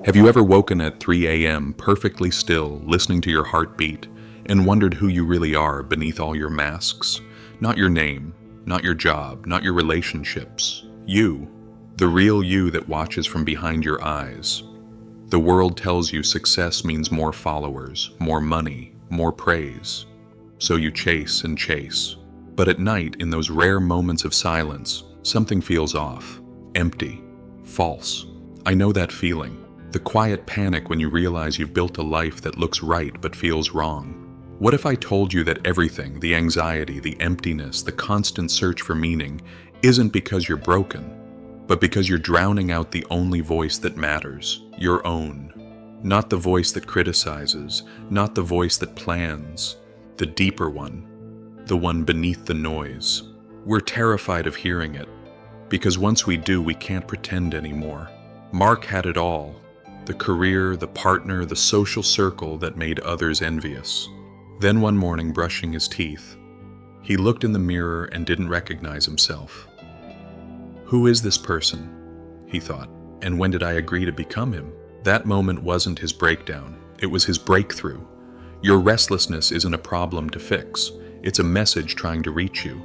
Have you ever woken at 3 a.m. perfectly still, listening to your heartbeat, and wondered who you really are beneath all your masks? Not your name, not your job, not your relationships. You, the real you that watches from behind your eyes. The world tells you success means more followers, more money, more praise. So you chase and chase. But at night, in those rare moments of silence, something feels off, empty, false. I know that feeling. The quiet panic when you realize you've built a life that looks right but feels wrong. What if I told you that everything, the anxiety, the emptiness, the constant search for meaning, isn't because you're broken, but because you're drowning out the only voice that matters, your own. Not the voice that criticizes, not the voice that plans, the deeper one, the one beneath the noise. We're terrified of hearing it, because once we do, we can't pretend anymore. Mark had it all. The career, the partner, the social circle that made others envious. Then one morning, brushing his teeth, he looked in the mirror and didn't recognize himself. Who is this person? He thought, and when did I agree to become him? That moment wasn't his breakdown, it was his breakthrough. Your restlessness isn't a problem to fix, it's a message trying to reach you.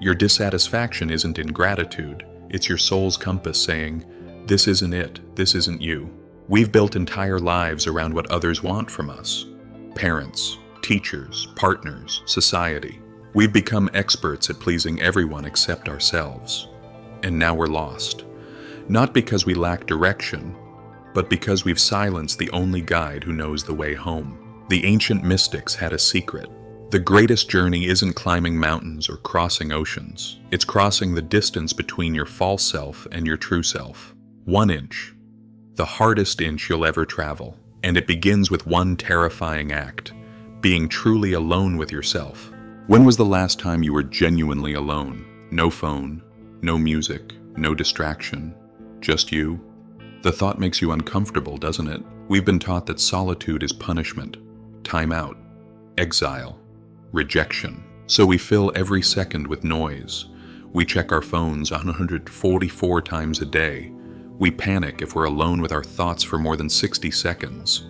Your dissatisfaction isn't ingratitude, it's your soul's compass saying, this isn't it, this isn't you. We've built entire lives around what others want from us. Parents, teachers, partners, society. We've become experts at pleasing everyone except ourselves. And now we're lost. Not because we lack direction, but because we've silenced the only guide who knows the way home. The ancient mystics had a secret. The greatest journey isn't climbing mountains or crossing oceans. It's crossing the distance between your false self and your true self. 1 inch. The hardest inch you'll ever travel, and it begins with one terrifying act, being truly alone with yourself. When was the last time you were genuinely alone? No phone, no music, no distraction, just you? The thought makes you uncomfortable, doesn't it? We've been taught that solitude is punishment, time out, exile, rejection. So we fill every second with noise. We check our phones 144 times a day. We panic if we're alone with our thoughts for more than 60 seconds.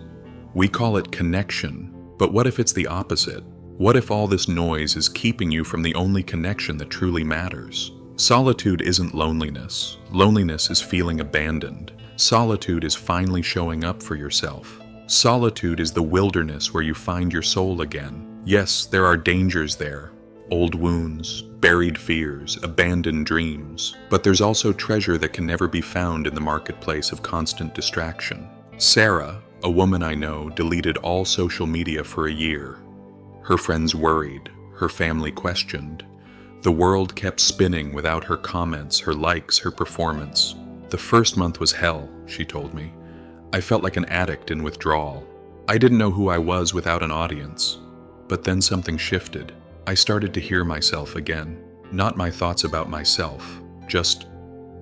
We call it connection, but what if it's the opposite? What if all this noise is keeping you from the only connection that truly matters? Solitude isn't loneliness. Loneliness is feeling abandoned. Solitude is finally showing up for yourself. Solitude is the wilderness where you find your soul again. Yes, there are dangers there. Old wounds, buried fears, abandoned dreams. But there's also treasure that can never be found in the marketplace of constant distraction. Sarah, a woman I know, deleted all social media for a year. Her friends worried, her family questioned. The world kept spinning without her comments, her likes, her performance. The first month was hell, she told me. I felt like an addict in withdrawal. I didn't know who I was without an audience. But then something shifted. I started to hear myself again. Not my thoughts about myself, just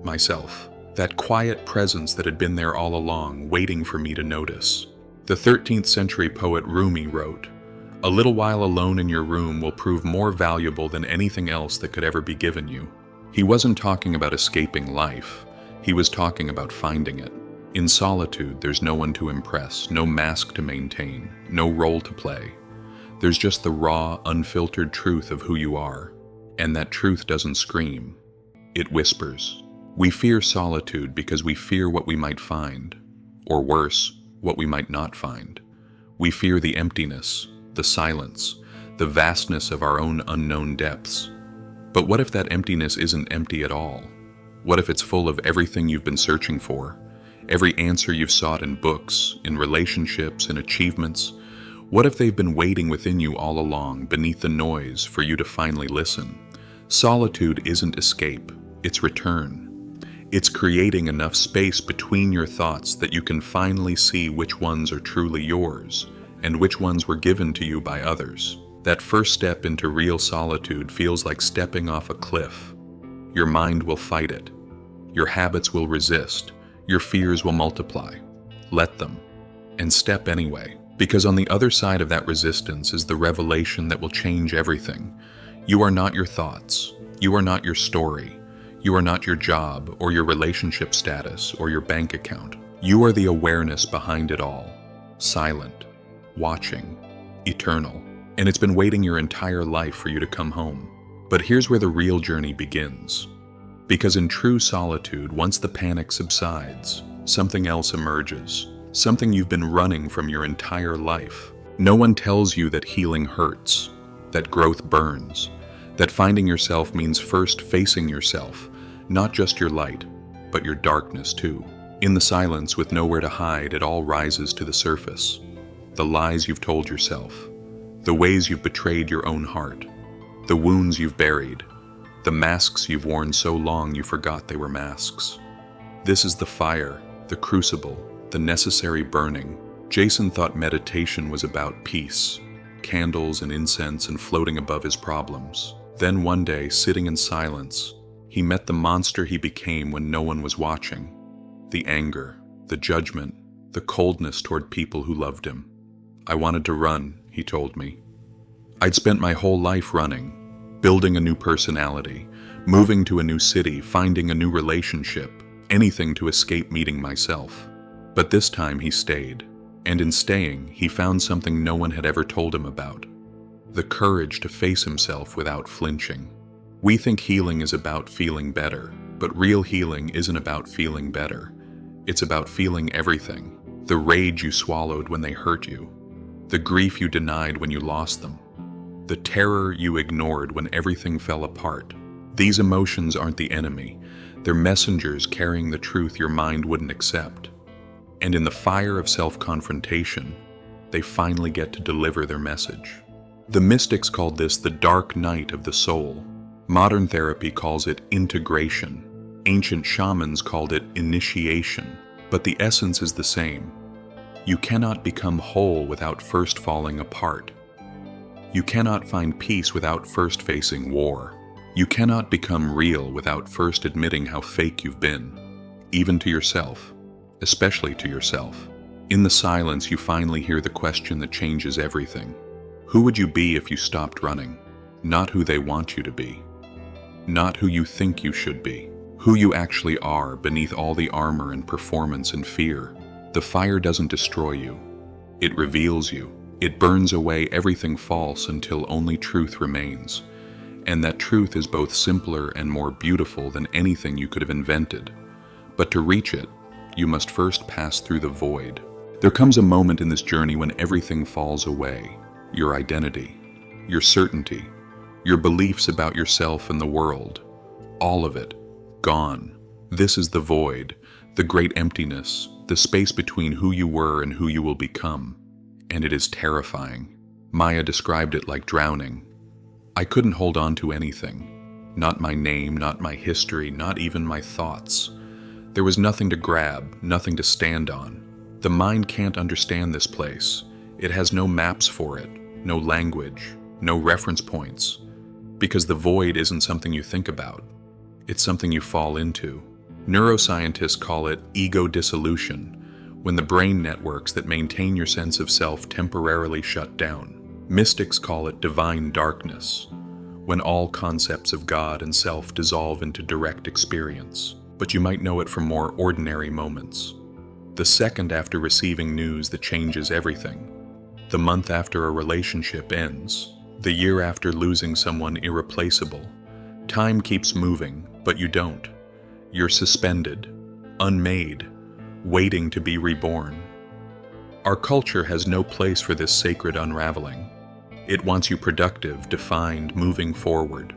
myself. That quiet presence that had been there all along, waiting for me to notice. The 13th century poet Rumi wrote, "A little while alone in your room will prove more valuable than anything else that could ever be given you." He wasn't talking about escaping life. He was talking about finding it. In solitude, there's no one to impress, no mask to maintain, no role to play. There's just the raw, unfiltered truth of who you are. And that truth doesn't scream. It whispers. We fear solitude because we fear what we might find. Or worse, what we might not find. We fear the emptiness, the silence, the vastness of our own unknown depths. But what if that emptiness isn't empty at all? What if it's full of everything you've been searching for? Every answer you've sought in books, in relationships, in achievements? What if they've been waiting within you all along, beneath the noise, for you to finally listen? Solitude isn't escape, it's return. It's creating enough space between your thoughts that you can finally see which ones are truly yours, and which ones were given to you by others. That first step into real solitude feels like stepping off a cliff. Your mind will fight it. Your habits will resist. Your fears will multiply. Let them. And step anyway. Because on the other side of that resistance is the revelation that will change everything. You are not your thoughts. You are not your story. You are not your job or your relationship status or your bank account. You are the awareness behind it all, silent, watching, eternal, and it's been waiting your entire life for you to come home. But here's where the real journey begins. Because in true solitude, once the panic subsides, something else emerges, something you've been running from your entire life. No one tells you that healing hurts, that growth burns, that finding yourself means first facing yourself, not just your light, but your darkness too. In the silence, with nowhere to hide, it all rises to the surface. The lies you've told yourself, the ways you've betrayed your own heart, the wounds you've buried, the masks you've worn so long you forgot they were masks. This is the fire, the crucible, the necessary burning. Jason thought meditation was about peace, candles and incense and floating above his problems. Then one day, sitting in silence, he met the monster he became when no one was watching. The anger, the judgment, the coldness toward people who loved him. I wanted to run, he told me. I'd spent my whole life running, building a new personality, moving to a new city, finding a new relationship, anything to escape meeting myself. But this time he stayed, and in staying, he found something no one had ever told him about. The courage to face himself without flinching. We think healing is about feeling better, but real healing isn't about feeling better. It's about feeling everything. The rage you swallowed when they hurt you, the grief you denied when you lost them, the terror you ignored when everything fell apart. These emotions aren't the enemy. They're messengers carrying the truth your mind wouldn't accept. And in the fire of self-confrontation, they finally get to deliver their message. The mystics called this the dark night of the soul. Modern therapy calls it integration. Ancient shamans called it initiation. But the essence is the same. You cannot become whole without first falling apart. You cannot find peace without first facing war. You cannot become real without first admitting how fake you've been, even to yourself, especially to yourself. In the silence, you finally hear the question that changes everything. Who would you be if you stopped running? Not who they want you to be. Not who you think you should be. Who you actually are beneath all the armor and performance and fear. The fire doesn't destroy you. It reveals you. It burns away everything false until only truth remains. And that truth is both simpler and more beautiful than anything you could have invented. But to reach it, you must first pass through the void. There comes a moment in this journey when everything falls away. Your identity, your certainty, your beliefs about yourself and the world. All of it, gone. This is the void, the great emptiness, the space between who you were and who you will become. And it is terrifying. Maya described it like drowning. I couldn't hold on to anything. Not my name, not my history, not even my thoughts. There was nothing to grab, nothing to stand on. The mind can't understand this place. It has no maps for it, no language, no reference points. Because the void isn't something you think about. It's something you fall into. Neuroscientists call it ego dissolution, when the brain networks that maintain your sense of self temporarily shut down. Mystics call it divine darkness, when all concepts of God and self dissolve into direct experience. But you might know it from more ordinary moments. The second after receiving news that changes everything. The month after a relationship ends. The year after losing someone irreplaceable. Time keeps moving, but you don't. You're suspended, unmade, waiting to be reborn. Our culture has no place for this sacred unraveling. It wants you productive, defined, moving forward.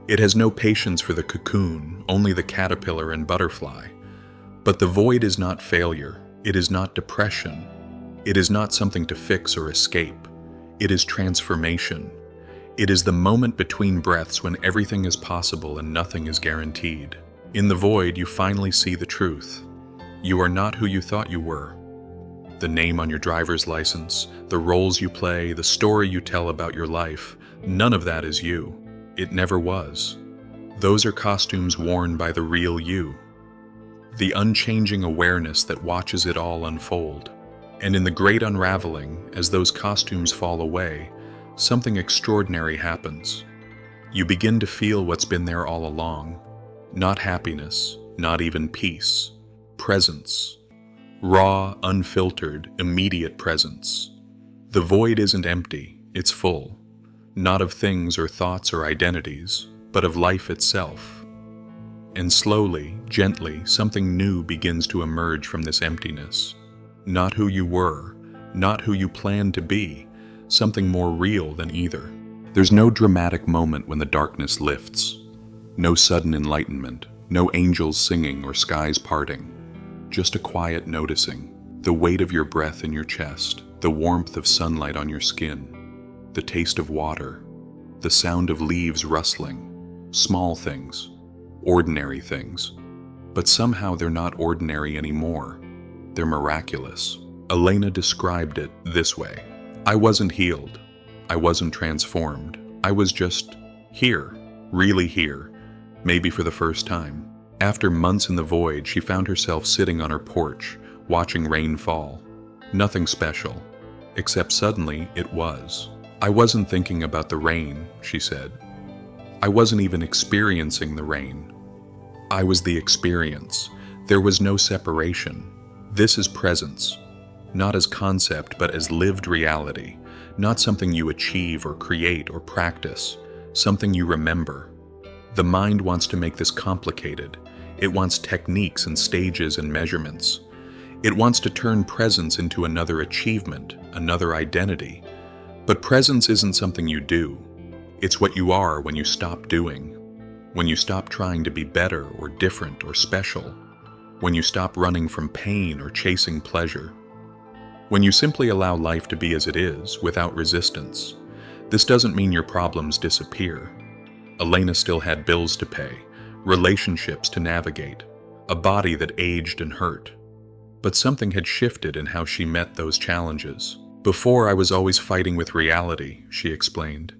It has no patience for the cocoon, only the caterpillar and butterfly. But the void is not failure. It is not depression. It is not something to fix or escape. It is transformation. It is the moment between breaths when everything is possible and nothing is guaranteed. In the void, you finally see the truth. You are not who you thought you were. The name on your driver's license, the roles you play, the story you tell about your life, none of that is you. It never was. Those are costumes worn by the real you. The unchanging awareness that watches it all unfold. And in the great unraveling, as those costumes fall away, something extraordinary happens. You begin to feel what's been there all along. Not happiness, not even peace. Presence, Raw, unfiltered, immediate presence. The void isn't empty, it's full. Not of things or thoughts or identities, but of life itself. And slowly, gently, something new begins to emerge from this emptiness. Not who you were, not who you planned to be, something more real than either. There's no dramatic moment when the darkness lifts. No sudden enlightenment, no angels singing or skies parting. Just a quiet noticing, the weight of your breath in your chest, the warmth of sunlight on your skin, the taste of water, the sound of leaves rustling, small things, ordinary things. But somehow they're not ordinary anymore. They're miraculous. Elena described it this way. I wasn't healed. I wasn't transformed. I was just here, really here, maybe for the first time. After months in the void, she found herself sitting on her porch, watching rain fall. Nothing special, except suddenly it was. I wasn't thinking about the rain, she said. I wasn't even experiencing the rain. I was the experience. There was no separation. This is presence, not as concept, but as lived reality, not something you achieve or create or practice, something you remember. The mind wants to make this complicated. It wants techniques and stages and measurements. It wants to turn presence into another achievement, another identity. But presence isn't something you do. It's what you are when you stop doing. When you stop trying to be better or different or special. When you stop running from pain or chasing pleasure. When you simply allow life to be as it is, without resistance. This doesn't mean your problems disappear. Elena still had bills to pay, relationships to navigate, a body that aged and hurt. But something had shifted in how she met those challenges. Before, I was always fighting with reality, she explained.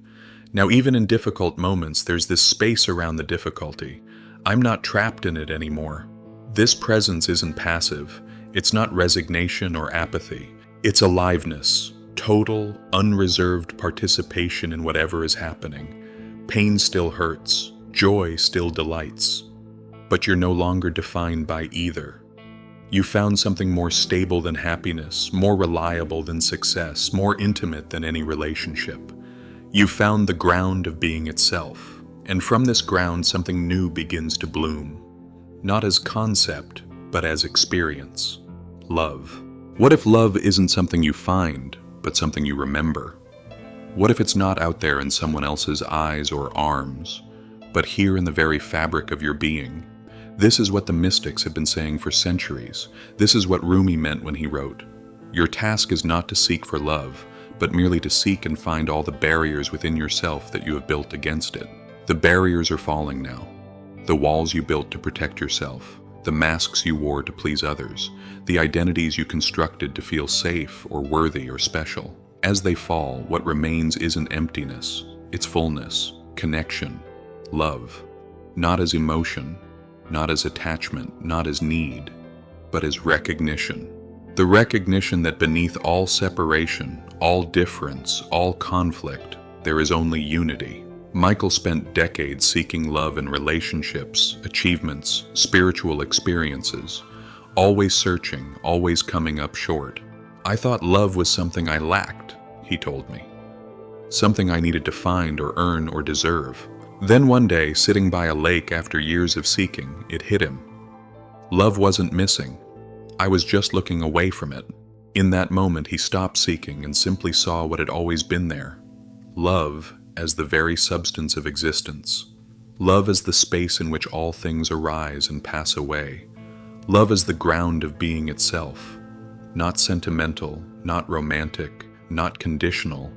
Now, even in difficult moments, there's this space around the difficulty. I'm not trapped in it anymore. This presence isn't passive. It's not resignation or apathy. It's aliveness, total, unreserved participation in whatever is happening. Pain still hurts, joy still delights, but you're no longer defined by either. You found something more stable than happiness, more reliable than success, more intimate than any relationship. You found the ground of being itself, and from this ground something new begins to bloom. Not as concept, but as experience. Love. What if love isn't something you find, but something you remember? What if it's not out there in someone else's eyes or arms, but here in the very fabric of your being? This is what the mystics have been saying for centuries. This is what Rumi meant when he wrote, "Your task is not to seek for love, but merely to seek and find all the barriers within yourself that you have built against it." The barriers are falling now. The walls you built to protect yourself, the masks you wore to please others, the identities you constructed to feel safe or worthy or special. As they fall, what remains isn't emptiness, it's fullness, connection, love. Not as emotion, not as attachment, not as need, but as recognition. The recognition that beneath all separation, all difference, all conflict, there is only unity. Michael spent decades seeking love in relationships, achievements, spiritual experiences, always searching, always coming up short. I thought love was something I lacked, he told me. Something I needed to find or earn or deserve. Then one day, sitting by a lake after years of seeking, it hit him. Love wasn't missing. I was just looking away from it. In that moment, he stopped seeking and simply saw what had always been there. Love as the very substance of existence. Love as the space in which all things arise and pass away. Love as the ground of being itself. Not sentimental, not romantic, not conditional,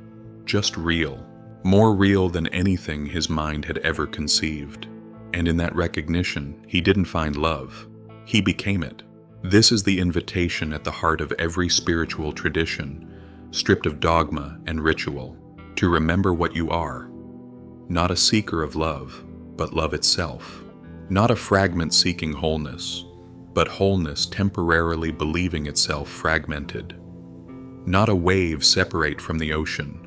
just real. More real than anything his mind had ever conceived. And in that recognition, he didn't find love. He became it. This is the invitation at the heart of every spiritual tradition, stripped of dogma and ritual, to remember what you are. Not a seeker of love, but love itself. Not a fragment seeking wholeness, but wholeness temporarily believing itself fragmented. Not a wave separate from the ocean,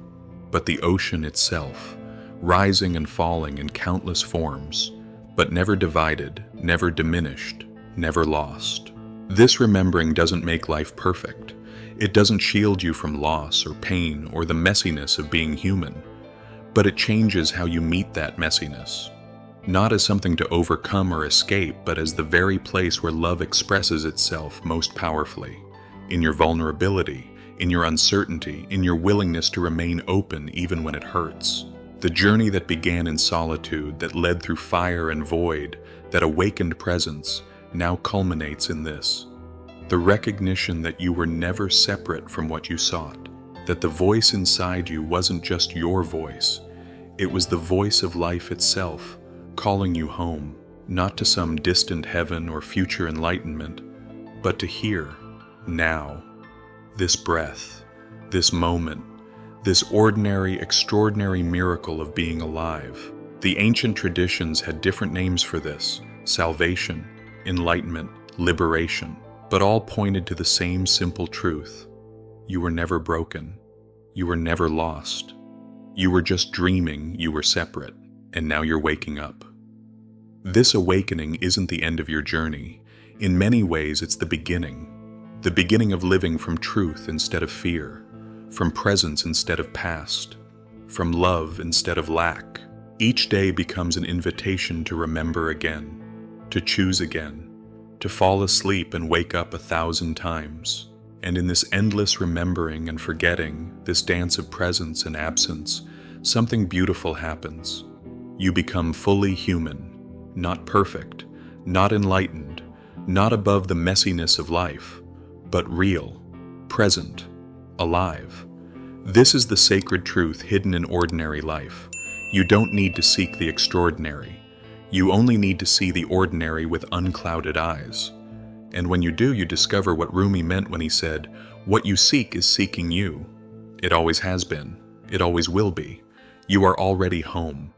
but the ocean itself, rising and falling in countless forms, but never divided, never diminished, never lost. This remembering doesn't make life perfect. It doesn't shield you from loss or pain or the messiness of being human. But it changes how you meet that messiness. Not as something to overcome or escape, but as the very place where love expresses itself most powerfully. In your vulnerability, in your uncertainty, in your willingness to remain open even when it hurts. The journey that began in solitude, that led through fire and void, that awakened presence, now culminates in this. The recognition that you were never separate from what you sought, that the voice inside you wasn't just your voice, it was the voice of life itself, calling you home, not to some distant heaven or future enlightenment, but to here, now, this breath, this moment, this ordinary, extraordinary miracle of being alive. The ancient traditions had different names for this: salvation, enlightenment, liberation, but all pointed to the same simple truth. You were never broken. You were never lost. You were just dreaming you were separate, and now you're waking up. This awakening isn't the end of your journey. In many ways, it's the beginning of living from truth instead of fear, from presence instead of past, from love instead of lack. Each day becomes an invitation to remember again, to choose again, to fall asleep and wake up 1,000 times. And in this endless remembering and forgetting, this dance of presence and absence, something beautiful happens. You become fully human, not perfect, not enlightened, not above the messiness of life, but real, present, alive. This is the sacred truth hidden in ordinary life. You don't need to seek the extraordinary. You only need to see the ordinary with unclouded eyes. And when you do, you discover what Rumi meant when he said, "What you seek is seeking you." It always has been. It always will be. You are already home.